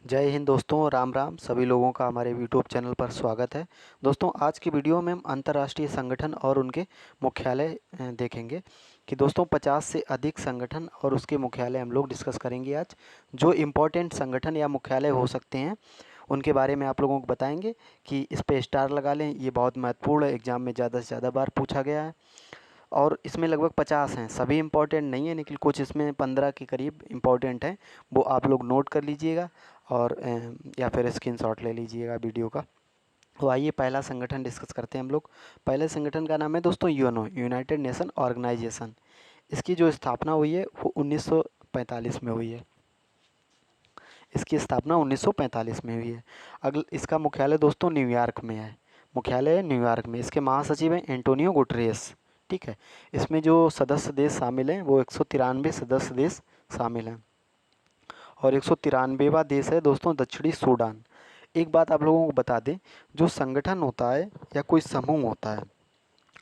जय हिंद दोस्तों, राम राम। सभी लोगों का हमारे यूट्यूब चैनल पर स्वागत है। दोस्तों, आज की वीडियो में हम अंतर्राष्ट्रीय संगठन और उनके मुख्यालय देखेंगे कि दोस्तों 50 से अधिक संगठन और उसके मुख्यालय हम लोग डिस्कस करेंगे आज। जो इम्पोर्टेंट संगठन या मुख्यालय हो सकते हैं उनके बारे में आप लोगों को बताएंगे कि इस पे स्टार लगा लें, ये बहुत महत्वपूर्ण है, एग्ज़ाम में ज़्यादा से ज़्यादा बार पूछा गया है। और इसमें लगभग 50 हैं, सभी इम्पोर्टेंट नहीं है लेकिन कुछ इसमें 15 के करीब इम्पोर्टेंट हैं, वो आप लोग नोट कर लीजिएगा और या फिर स्क्रीनशॉट ले लीजिएगा वीडियो का। तो आइए पहला संगठन डिस्कस करते हैं हम लोग। पहले संगठन का नाम है दोस्तों यूएनओ, यूनाइटेड नेशन ऑर्गेनाइजेशन। इसकी जो स्थापना हुई है वो 1945 में हुई है। इसकी स्थापना 1945 में हुई है। अगल इसका मुख्यालय दोस्तों न्यूयॉर्क में है। मुख्यालय है न्यूयॉर्क में। इसके महासचिव हैं एंटोनियो गुटरेस। ठीक है। इसमें जो सदस्य देश शामिल हैं वो 193 सदस्य देश शामिल हैं और 193वां देश है दोस्तों दक्षिणी सूडान। एक बात आप लोगों को बता दें, जो संगठन होता है या कोई समूह होता है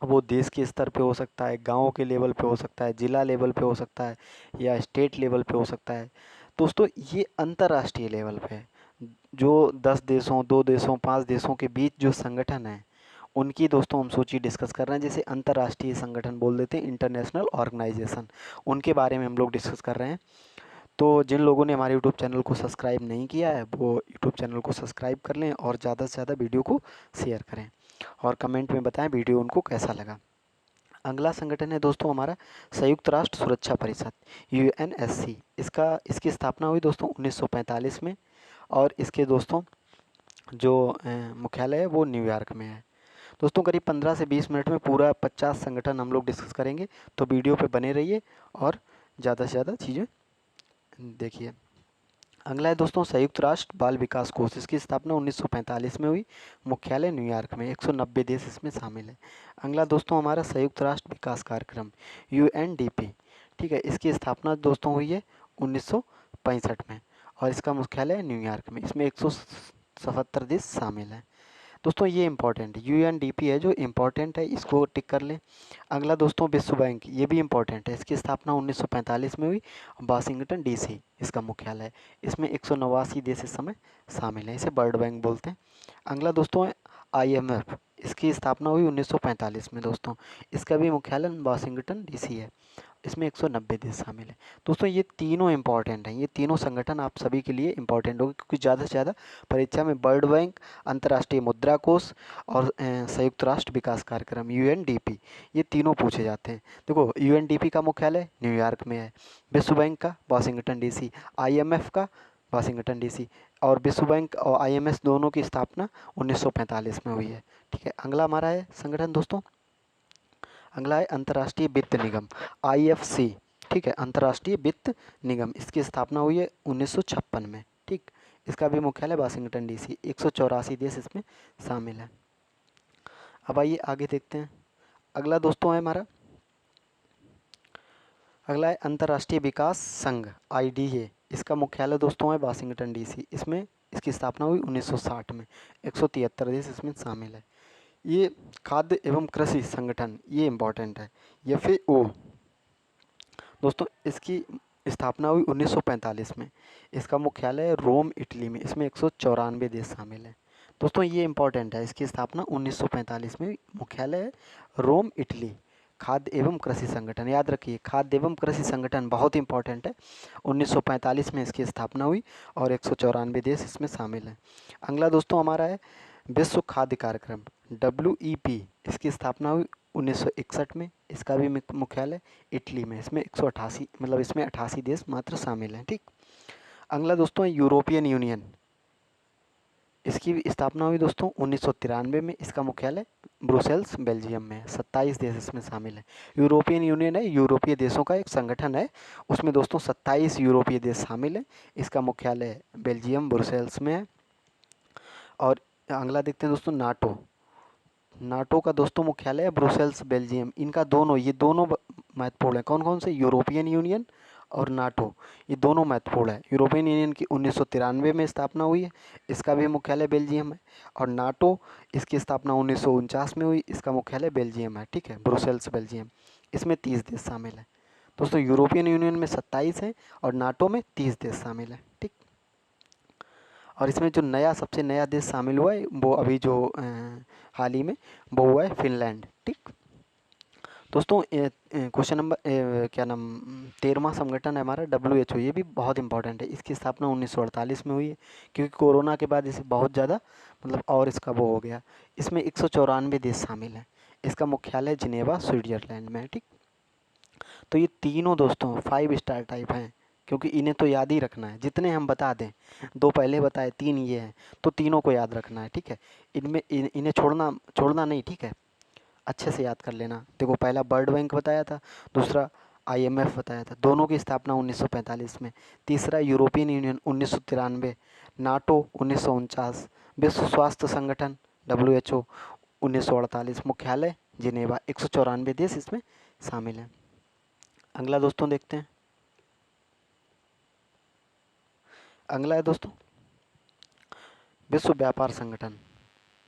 वो देश के स्तर पे हो सकता है, गाँव के लेवल पे हो सकता है, ज़िला लेवल पे हो सकता है या स्टेट लेवल पे हो सकता है। दोस्तों, ये अंतर्राष्ट्रीय लेवल पे है। जो 10 देशों, 2 देशों, 5 देशों के बीच जो संगठन है उनकी दोस्तों हम सूची डिस्कस कर रहे हैं। जैसे अंतर्राष्ट्रीय संगठन बोल देते हैं, इंटरनेशनल ऑर्गेनाइजेशन, उनके बारे में हम लोग डिस्कस कर रहे हैं। तो जिन लोगों ने हमारे यूट्यूब चैनल को सब्सक्राइब नहीं किया है वो यूट्यूब चैनल को सब्सक्राइब कर लें और ज़्यादा से ज़्यादा वीडियो को शेयर करें और कमेंट में बताएं वीडियो उनको कैसा लगा। अगला संगठन है दोस्तों हमारा संयुक्त राष्ट्र सुरक्षा परिषद, यूएनएससी। इसकी स्थापना हुई दोस्तों 1945 में और इसके दोस्तों जो मुख्यालय है वो न्यूयॉर्क में है। दोस्तों, करीब 15 से 20 मिनट में पूरा 50 संगठन हम लोग डिस्कस करेंगे, तो वीडियो पे बने रहिए और ज़्यादा से ज़्यादा चीज़ें देखिए। अगला है दोस्तों संयुक्त राष्ट्र बाल विकास कोष। इसकी स्थापना 1945 में हुई। मुख्यालय न्यूयॉर्क में। 190 देश इसमें शामिल है। अगला दोस्तों हमारा संयुक्त राष्ट्र विकास कार्यक्रम, यूएनडीपी। ठीक है। इसकी स्थापना दोस्तों हुई है 1965 में और इसका मुख्यालय न्यूयॉर्क में। इसमें 177 देश शामिल हैं। दोस्तों, ये इंपॉर्टेंट यूएनडीपी है जो इम्पोर्टेंट है, इसको टिक कर लें। अगला दोस्तों विश्व बैंक, ये भी इम्पोर्टेंट है। इसकी स्थापना 1945 में हुई। वाशिंगटन डीसी इसका मुख्यालय है। इसमें 189 देश इस समय शामिल हैं। इसे वर्ल्ड बैंक बोलते हैं। अगला दोस्तों है आईएमएफ। इसकी स्थापना हुई 1945 में दोस्तों। इसका भी मुख्यालय वाशिंगटन डीसी है। इसमें 190 देश शामिल हैं। दोस्तों, ये तीनों इंपॉर्टेंट हैं। ये तीनों संगठन आप सभी के लिए इंपॉर्टेंट होंगे क्योंकि ज़्यादा से ज़्यादा परीक्षा में वर्ल्ड बैंक, अंतर्राष्ट्रीय मुद्रा कोष और संयुक्त राष्ट्र विकास कार्यक्रम यूएनडीपी, ये तीनों पूछे जाते हैं। देखो, यूएनडीपी का मुख्यालय न्यूयॉर्क में है, विश्व बैंक का वाशिंगटन डीसी, आईएमएफ का वाशिंगटन डीसी और विश्व बैंक और आईएमएफ दोनों की स्थापना 1945 में हुई है। ठीक है। अगला हमारा है संगठन दोस्तों, अगला है अंतर्राष्ट्रीय वित्त निगम, आईएफसी। ठीक है। अंतर्राष्ट्रीय वित्त निगम, इसकी स्थापना हुई है 1956 में। ठीक। इसका भी मुख्यालय वाशिंगटन डीसी। 184 देश इसमें शामिल है। अब आइए आगे देखते हैं। अगला दोस्तों है हमारा, अगला है अंतर्राष्ट्रीय विकास संघ, आईडीए। इसका मुख्यालय दोस्तों है वाशिंगटन डीसी। इसमें इसकी स्थापना हुई 1960 में। 173 देश इसमें शामिल है। ये खाद्य एवं कृषि संगठन, ये इम्पोर्टेंट है। एफएओ दोस्तों, इसकी स्थापना हुई 1945 में। इसका मुख्यालय है रोम, इटली में। इसमें 194 देश शामिल हैं। दोस्तों, ये इम्पोर्टेंट है। इसकी स्थापना 1945 में हुई। मुख्यालय है रोम, इटली। खाद्य एवं कृषि संगठन, याद रखिए खाद्य एवं कृषि संगठन बहुत इंपॉर्टेंट है। 1945 में इसकी स्थापना हुई और 194 देश इसमें शामिल हैं। अगला दोस्तों हमारा है विश्व खाद्य कार्यक्रम, डब्ल्यूईपी। इसकी स्थापना हुई 1961 में। इसका भी मुख्यालय इटली में। इसमें 188 मतलब इसमें 88 देश मात्र शामिल हैं। ठीक। अगला दोस्तों है यूरोपियन यूनियन। इसकी भी स्थापना हुई दोस्तों 1993 में। इसका मुख्यालय ब्रुसेल्स, बेल्जियम में है। 27 देश इसमें शामिल हैं। यूरोपियन यूनियन है, यूरोपीय देशों का एक संगठन है। उसमें दोस्तों 27 यूरोपीय देश शामिल हैं। इसका मुख्यालय बेल्जियम, ब्रुसेल्स में है। और अगला देखते हैं दोस्तों नाटो। नाटो का दोस्तों मुख्यालय है ब्रुसेल्स, बेल्जियम। इनका दोनों, ये दोनों महत्वपूर्ण है। कौन कौन से? यूरोपियन यूनियन और नाटो, ये दोनों महत्वपूर्ण है। यूरोपियन यूनियन की 1993 में स्थापना हुई है। इसका भी मुख्यालय बेल्जियम है। और नाटो, इसकी स्थापना 1949 में हुई। इसका मुख्यालय बेल्जियम है। ठीक है। Brussels, Belgium. इसमें 30 देश शामिल हैं। दोस्तों, यूरोपियन यूनियन में 27 हैं और नाटो में 30 देश शामिल हैं। ठीक। और इसमें जो नया सबसे नया देश शामिल हुआ है वो अभी जो हाल ही में वो हुआ है फिनलैंड। ठीक दोस्तों, क्वेश्चन नंबर क्या नाम 13वां संगठन है हमारा WHO। ये भी बहुत इंपॉर्टेंट है। इसकी स्थापना 1948 में हुई है, क्योंकि कोरोना के बाद इसे बहुत ज़्यादा मतलब और इसका वो हो गया। इसमें 194 देश शामिल हैं। इसका मुख्यालय जिनेवा स्विट्जरलैंड में है। ठीक, तो ये तीनों दोस्तों 5 स्टार टाइप हैं, क्योंकि इन्हें तो याद ही रखना है। जितने हम बता दें, 2 पहले बताए, 3 ये हैं, तो तीनों को याद रखना है। ठीक है, इन्हें छोड़ना नहीं। ठीक है, अच्छे से याद कर लेना। देखो, पहला वर्ल्ड बैंक बताया था, दूसरा IMF बताया था, दोनों की स्थापना 1945 में। तीसरा यूरोपियन यूनियन 1993, नाटो 1949, विश्व स्वास्थ्य संगठन WHO 1948, मुख्यालय जिनेवा। 194 देश इसमें शामिल हैं। अगला दोस्तों देखते हैं। अगला है दोस्तों विश्व व्यापार संगठन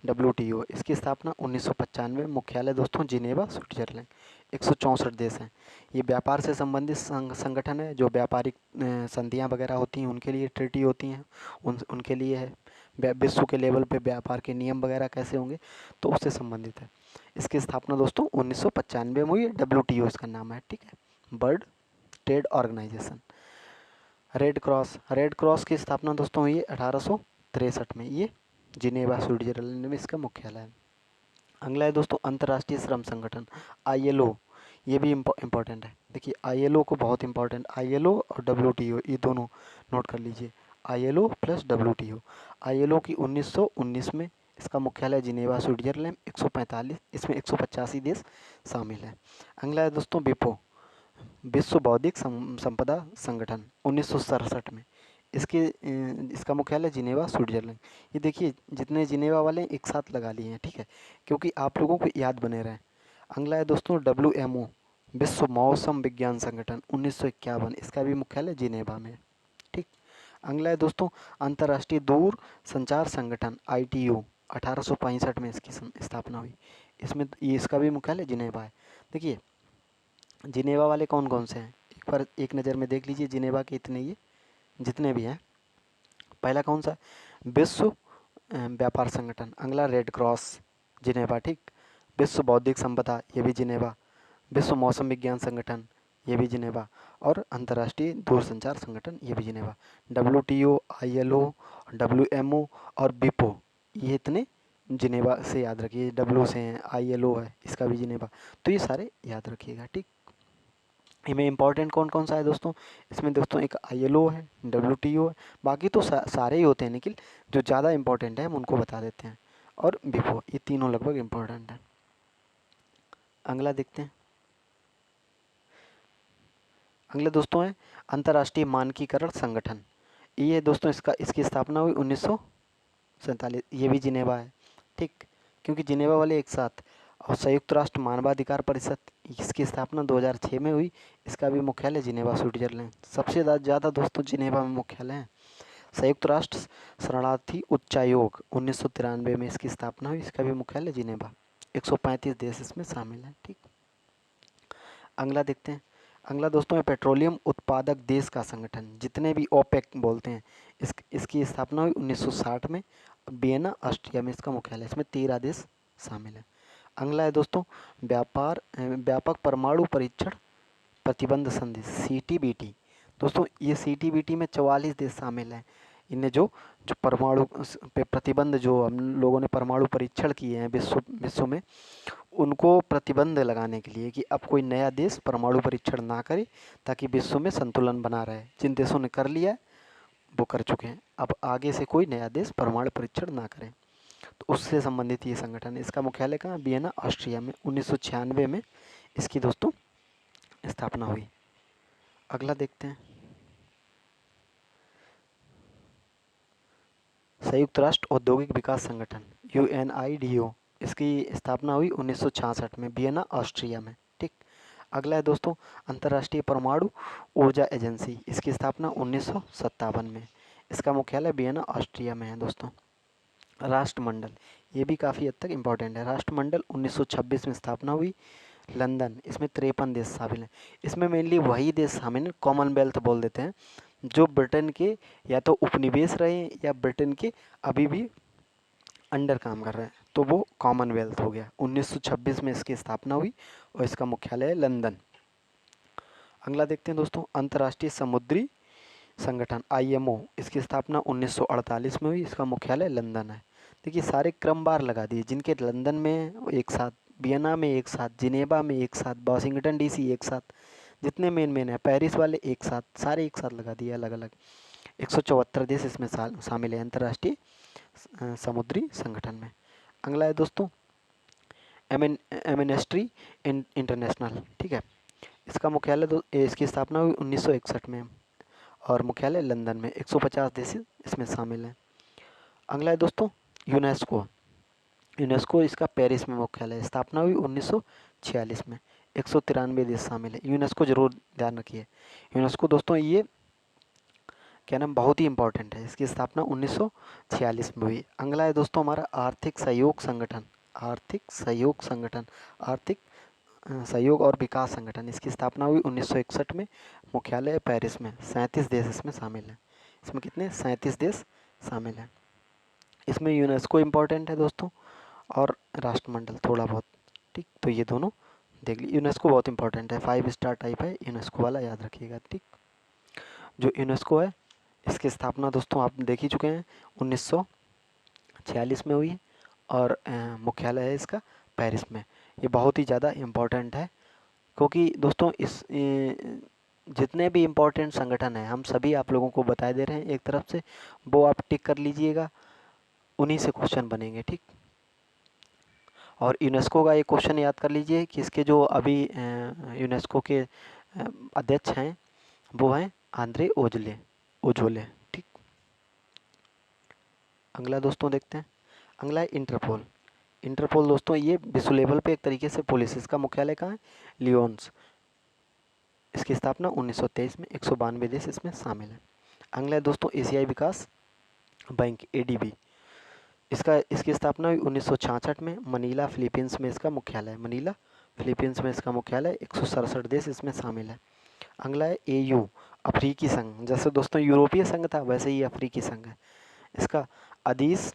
WTO। इसकी स्थापना 1995, मुख्यालय दोस्तों जिनेवा स्विट्जरलैंड। 164 देश हैं। ये व्यापार से संबंधित संगठन है। जो व्यापारिक संधियां वगैरह होती हैं उनके लिए ट्रीटी होती हैं, उनके लिए है। विश्व के लेवल पे व्यापार के नियम वगैरह कैसे होंगे, तो उससे संबंधित है। इसकी स्थापना दोस्तों 1995 में हुई है। WTO इसका नाम है। ठीक है, World Trade Organization. Red Cross की स्थापना दोस्तों हुई है 1863 में। ये जिनेवा स्विट्जरलैंड में इसका मुख्यालय है। अगला है दोस्तों अंतर्राष्ट्रीय श्रम संगठन ILO। ये भी इम्पोर्टेंट है। देखिए, ILO को बहुत इंपॉर्टेंट, ILO और WTO ये दोनों नोट कर लीजिए। ILO plus WTO। ILO की 1919 में, इसका मुख्यालय जिनेवा स्विट्जरलैंड। 145, इसमें 185 देश शामिल हैं। अगला है दोस्तों विपो, विश्व बौद्धिक संपदा संगठन 1967 में। इसका मुख्यालय जिनेवा स्विट्जरलैंड। ये देखिए, जितने जिनेवा वाले हैं एक साथ लगा लिए हैं। ठीक है, क्योंकि आप लोगों को याद बने रहे। अगला है दोस्तों WMO, विश्व मौसम विज्ञान संगठन 1951। इसका भी मुख्यालय जिनेवा में है। ठीक, अगला है दोस्तों अंतर्राष्ट्रीय दूर संचार संगठन ITU। 1865 में इसकी स्थापना हुई। इसका भी मुख्यालय जिनेवा है। देखिए, जिनेवा वाले कौन कौन से हैं, एक बार एक नज़र में देख लीजिए। जिनेवा के इतने ये जितने भी हैं, पहला कौन सा, विश्व व्यापार संगठन। अगला रेड क्रॉस जिनेवा। ठीक, विश्व बौद्धिक संपदा ये भी जिनेवा। विश्व मौसम विज्ञान संगठन ये भी जिनेवा। और अंतर्राष्ट्रीय दूरसंचार संगठन ये भी जिनेवा। WTO, ILO, WMO और विपो, ये इतने जिनेवा से याद रखिए। W से हैं, ILO है, इसका भी जिनेवा। तो ये सारे याद रखिएगा। ठीक, इनमें इंपॉर्टेंट कौन कौन सा है दोस्तों, इसमें दोस्तों एक ILO है, WTO है, बाकी तो सारे ही होते हैं, लेकिन जो ज़्यादा इंपॉर्टेंट है हम उनको बता देते हैं। और विपो, ये तीनों लगभग इंपॉर्टेंट हैं। अगला देखते हैं। अगले दोस्तों है अंतर्राष्ट्रीय मानकीकरण संगठन। ये दोस्तों इसकी स्थापना हुई 1947। ये भी जिनेवा है। ठीक, क्योंकि जिनेवा वाले एक साथ। और संयुक्त राष्ट्र मानवाधिकार परिषद, इसकी स्थापना 2006 में हुई। इसका भी मुख्यालय जिनेवा स्विट्जरलैंड। सबसे ज़्यादा दोस्तों जिनेवा में मुख्यालय है। संयुक्त राष्ट्र शरणार्थी उच्चायोग 1993 में इसकी स्थापना हुई। इसका भी मुख्यालय जिनेवा। 135 देश इसमें शामिल हैं। ठीक, अगला देखते हैं। अगला दोस्तों है पेट्रोलियम उत्पादक देश का संगठन, जितने भी OPEC बोलते हैं। इसकी स्थापना हुई 1960 में। वियना ऑस्ट्रिया में इसका मुख्यालय। इसमें 13 देश शामिल हैं। अगला है दोस्तों व्यापक परमाणु परीक्षण प्रतिबंध संधि CTBT। दोस्तों ये CTBT में 44 देश शामिल हैं। इन्हें जो जो परमाणु पे प्रतिबंध, जो हम लोगों ने परमाणु परीक्षण किए हैं विश्व में, उनको प्रतिबंध लगाने के लिए कि अब कोई नया देश परमाणु परीक्षण ना करे, ताकि विश्व में संतुलन बना रहे। जिन देशों ने कर लिया है वो कर चुके हैं, अब आगे से कोई नया देश परमाणु परीक्षण ना करे। तो उससे संबंधित ये संगठन है। इसका मुख्यालय कहाँ, वियना ऑस्ट्रिया में। 1996 में इसकी दोस्तों स्थापना हुई। अगला देखते हैं। संयुक्त राष्ट्र औद्योगिक विकास संगठन UNIDO। इसकी स्थापना हुई 1966 में, वियना ऑस्ट्रिया में। ठीक, अगला है दोस्तों अंतर्राष्ट्रीय परमाणु ऊर्जा एजेंसी। इसकी स्थापना 1957 में। इसका मुख्यालय वियना ऑस्ट्रिया में है दोस्तों। राष्ट्रमंडल, ये भी काफ़ी हद तक इम्पोर्टेंट है। राष्ट्रमंडल 1926 में स्थापना हुई, लंदन। इसमें 53 देश शामिल हैं। इसमें मेनली वही देश शामिल हैं, कॉमनवेल्थ बोल देते हैं, जो ब्रिटेन के या तो उपनिवेश रहे या ब्रिटेन के अभी भी अंडर काम कर रहे हैं, तो वो कॉमनवेल्थ हो गया। 1926 में इसकी स्थापना हुई और इसका मुख्यालय है लंदन। अगला देखते हैं दोस्तों, अंतर्राष्ट्रीय समुद्री संगठन IMO, इसकी स्थापना 1948 में हुई, इसका मुख्यालय लंदन है। देखिए सारे क्रमवार लगा दिए, जिनके लंदन में एक साथ, वियना में एक साथ, जिनेवा में एक साथ, वाशिंगटन DC एक साथ, जितने मेन है, पेरिस वाले एक साथ, सारे एक साथ लगा दिए अलग अलग। 174 देश इसमें शामिल है अंतर्राष्ट्रीय समुद्री संगठन में। अगला है दोस्तों एमनेस्टी इंटरनेशनल, ठीक है। इसका मुख्यालय इसकी स्थापना हुई 1961 में और मुख्यालय लंदन में। 150 देश इसमें शामिल हैं। अगला है दोस्तों यूनेस्को। यूनेस्को इसका पेरिस में मुख्यालय है, स्थापना हुई 1946 में। 193 देश शामिल है। यूनेस्को जरूर ध्यान रखिए। यूनेस्को दोस्तों ये क्या नाम, बहुत ही इंपॉर्टेंट है। इसकी स्थापना 1946 में हुई। अगला है दोस्तों हमारा आर्थिक सहयोग संगठन। आर्थिक सहयोग संगठन, आर्थिक सहयोग और विकास संगठन, इसकी स्थापना हुई 1961 में, मुख्यालय पेरिस में। 37 देश इसमें शामिल हैं। इसमें कितने, 37 देश शामिल हैं। इसमें यूनेस्को इम्पोर्टेंट है दोस्तों और राष्ट्रमंडल थोड़ा बहुत, ठीक। तो ये दोनों देख लीजिए। यूनेस्को बहुत इंपॉर्टेंट है, 5 स्टार टाइप है यूनेस्को वाला, याद रखिएगा, ठीक। जो यूनेस्को है इसकी स्थापना दोस्तों आप देख ही चुके हैं, 1946 में हुई और मुख्यालय है इसका पेरिस में। ये बहुत ही ज़्यादा इम्पोर्टेंट है, क्योंकि दोस्तों इस जितने भी इम्पोर्टेंट संगठन हैं हम सभी आप लोगों को बता दे रहे हैं एक तरफ से, वो आप टिक कर लीजिएगा, उन्हीं से क्वेश्चन बनेंगे, ठीक। और यूनेस्को का एक क्वेश्चन याद कर लीजिए कि इसके जो अभी यूनेस्को के अध्यक्ष हैं वो हैं आंद्रे ओजोले, ठीक। अगला दोस्तों देखते हैं, अगला है इंटरपोल। इंटरपोल दोस्तों ये विश्व लेवल पे एक तरीके से पुलिस, इसका मुख्यालय कहाँ है, लियोन्स। इसकी स्थापना 1923 में। 192 देश इसमें शामिल है। अगला है दोस्तों एशियाई विकास बैंक, ADB। इसकी स्थापना हुई 1966 में, मनीला फिलीपींस में इसका मुख्यालय है। मनीला फिलीपींस में इसका मुख्यालय। 167 देश इसमें शामिल है। अगला है AU, अफ्रीकी संघ। जैसे दोस्तों यूरोपीय संघ था वैसे ही अफ्रीकी संघ है। इसका अदीस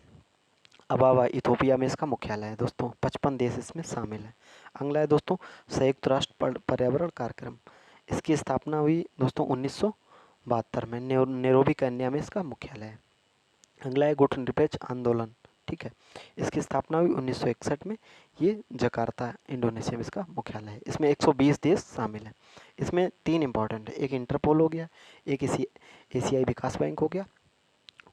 अबाबा इथोपिया में इसका मुख्यालय है दोस्तों। 55 देश इसमें शामिल है। अगला है दोस्तों संयुक्त राष्ट्र पर्यावरण कार्यक्रम। इसकी स्थापना हुई दोस्तों 1972 में, नैरोबी केन्या में इसका मुख्यालय है। अगला है गुटनिरपेक्ष आंदोलन, ठीक है। इसकी स्थापना हुई 1961 में, ये जकार्ता इंडोनेशिया में इसका मुख्यालय है। इसमें 120 देश शामिल हैं। इसमें 3 इंपॉर्टेंट है, एक इंटरपोल हो गया, एक एशियाई विकास बैंक हो गया,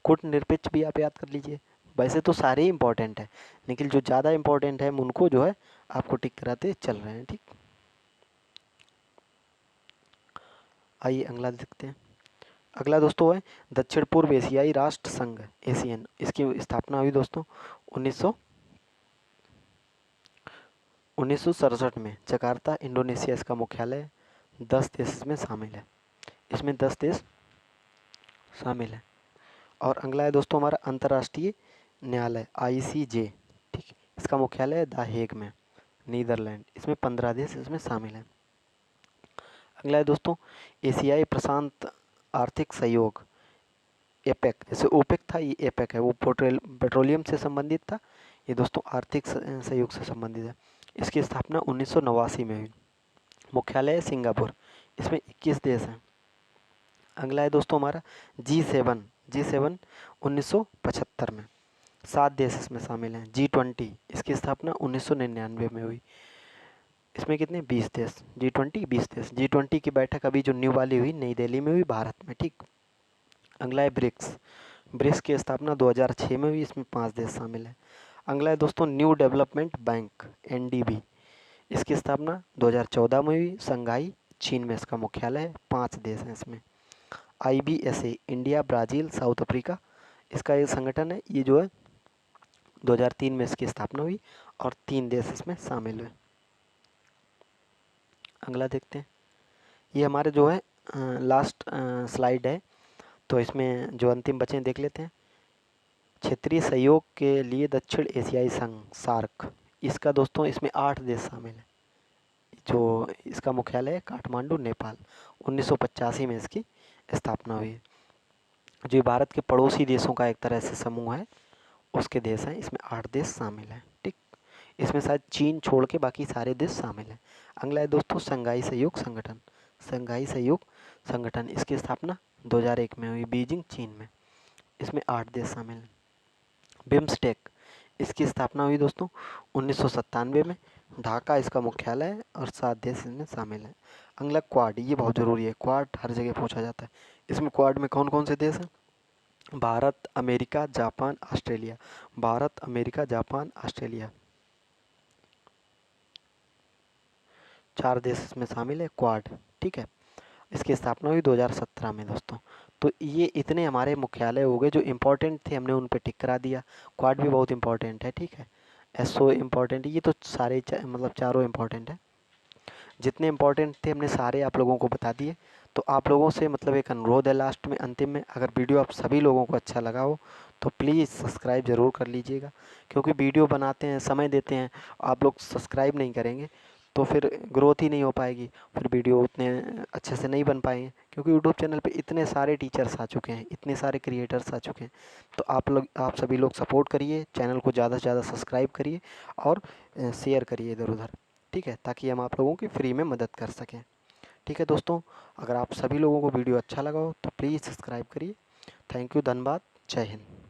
गुटनिरपेक्ष भी आप याद कर लीजिए। वैसे तो सारे ही इंपॉर्टेंट है, लेकिन जो ज़्यादा इंपॉर्टेंट है उनको जो है आपको टिक कराते चल रहे हैं, ठीक। आइए अगला देखते हैं। अगला दोस्तों है दक्षिण पूर्व एशियाई राष्ट्र संघ, ASEAN। इसकी स्थापना हुई दोस्तों 1967 में, जकार्ता इंडोनेशिया इसका मुख्यालय है। 10 देश इसमें शामिल है। इसमें 10 देश शामिल है। और अगला है दोस्तों हमारा अंतर्राष्ट्रीय न्यायालय, ICJ, ठीक। इसका मुख्यालय है द हेग में, नीदरलैंड। इसमें 15 देश इसमें शामिल हैं। अगला है दोस्तों एशियाई प्रशांत आर्थिक सहयोग, एपेक। जैसे ओपेक था, ये एपेक है, वो पेट्रोलियम से संबंधित था, ये दोस्तों आर्थिक सहयोग से संबंधित है। इसकी स्थापना 1989 में हुई। मुख्यालय है सिंगापुर। इसमें 21 देश हैं। अगला है दोस्तों हमारा G7। G7 1975 में, 7 देश इसमें शामिल हैं। G20 इसकी स्थापना 1999 में हुई। इसमें कितने, 20 देश। G20 20 देश। G20 की बैठक अभी जो न्यू वाली हुई नई दिल्ली में हुई, भारत में, ठीक। अगला है ब्रिक्स। ब्रिक्स की स्थापना 2006 में हुई। इसमें 5 देश शामिल हैं। अगला है दोस्तों न्यू डेवलपमेंट बैंक, NDB। इसकी स्थापना 2014 में हुई, संघाई चीन में इसका मुख्यालय है। 5 देश हैं इसमें। IBSA, India, Brazil, south Africa, इसका ये संगठन है। ये जो है 2003 में इसकी स्थापना हुई और 3 देश इसमें शामिल हुए। अगला देखते हैं, ये हमारे जो है लास्ट स्लाइड है, तो इसमें जो अंतिम बचे हैं देख लेते हैं। क्षेत्रीय सहयोग के लिए दक्षिण एशियाई संघ, सार्क। इसका दोस्तों इसमें 8 देश शामिल हैं। जो इसका मुख्यालय है काठमांडू, नेपाल। 1985 में इसकी स्थापना हुई है। जो ये भारत के पड़ोसी देशों का एक तरह से समूह है, उसके देश हैं, इसमें 8 देश शामिल हैं। ठीक, इसमें शायद चीन छोड़ के बाकी सारे देश शामिल हैं। अगला है दोस्तों संघाई सहयोग संगठन। संघाई सहयोग संगठन, इसकी स्थापना 2001 में हुई, बीजिंग चीन में। इसमें 8 देश शामिल हैं। बिम्स्टेक, इसकी स्थापना हुई दोस्तों 1997 में, ढाका इसका मुख्यालय है और 7 देश इसमें शामिल हैं। अगला क्वाड, ये बहुत ज़रूरी है, क्वाड हर जगह पूछा जाता है। इसमें क्वाड में कौन कौन से देश हैं? Bharat, America, Japan, Australia. Bharat, America, Japan, Australia, 4 देश इसमें शामिल है क्वाड। ठीक है, इसकी स्थापना हुई 2017 में दोस्तों। तो ये इतने हमारे मुख्यालय हो गए जो इम्पोर्टेंट थे, हमने उन पे टिक करा दिया। क्वाड भी बहुत इंपॉर्टेंट है, ठीक है। एसओ इम्पॉर्टेंट है, ये तो सारे मतलब चारों इम्पॉर्टेंट है। जितने इम्पोर्टेंट थे हमने सारे आप लोगों को बता दिए। तो आप लोगों से मतलब एक अनुरोध है लास्ट में, अंतिम में, अगर वीडियो आप सभी लोगों को अच्छा लगा हो तो प्लीज़ सब्सक्राइब ज़रूर कर लीजिएगा। क्योंकि वीडियो बनाते हैं, समय देते हैं, आप लोग सब्सक्राइब नहीं करेंगे तो फिर ग्रोथ ही नहीं हो पाएगी, फिर वीडियो उतने अच्छे से नहीं बन पाएंगे। क्योंकि यूट्यूब चैनल पे इतने सारे टीचर्स आ चुके हैं, इतने सारे क्रिएटर्स आ चुके हैं। तो आप सभी लोग सपोर्ट करिए, चैनल को ज़्यादा से ज़्यादा सब्सक्राइब करिए और शेयर करिए इधर उधर, ठीक है, ताकि हम आप लोगों की फ्री में मदद कर सकें। ठीक है दोस्तों, अगर आप सभी लोगों को वीडियो अच्छा लगा हो तो प्लीज़ सब्सक्राइब करिए। थैंक यू, धन्यवाद, जय हिंद।